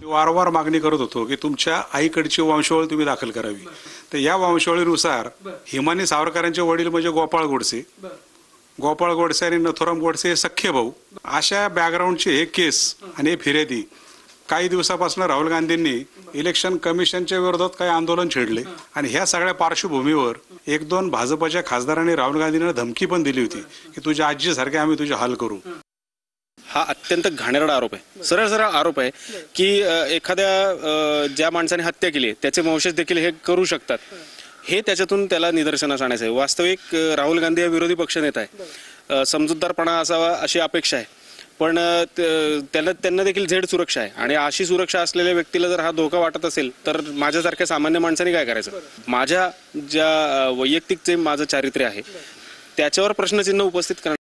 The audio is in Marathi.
वारंवार मागणी करत होतो की तुमच्या आईकडची वंशावळ तुम्ही दाखल करावी. तर या वंशावळीनुसार हिमानी सावरकरांचे वडील म्हणजे गोपाळ गोडसे, गोपाळ गोडसे आणि नथुराम गोडसे हे सख्खे भाऊ. अशा बॅकग्राऊंडचे हे केस आणि हे फिर्यादी काही दिवसापासून राहुल गांधींनी इलेक्शन कमिशनच्या विरोधात काही आंदोलन छेडले आणि ह्या सगळ्या पार्श्वभूमीवर एक दोन भाजपच्या खासदारांनी राहुल गांधींना धमकी पण दिली होती की तुझ्या आजीसारखे आम्ही तुझे हाल करू. हा अत्यंत घाणेरडा आरोप आहे. सरळ सरळ आरोप आहे की एखाद्या ज्या माणसाने हत्या केली त्याचे वंशज देखील हे करू शकतात. हे त्याच्यातून त्याला निदर्शनास आणायचं आहे. वास्तविक राहुल गांधी हा विरोधी पक्षनेता आहे, समजूतदारपणा असावा अशी अपेक्षा आहे. पण त्यांना देखील झेड सुरक्षा आहे आणि अशी सुरक्षा असलेल्या व्यक्तीला जर हा धोका वाटत असेल तर माझ्यासारख्या सामान्य माणसाने काय करायचं. माझ्या ज्या वैयक्तिक जे माझं चारित्र्य आहे त्याच्यावर प्रश्नचिन्ह उपस्थित करणार.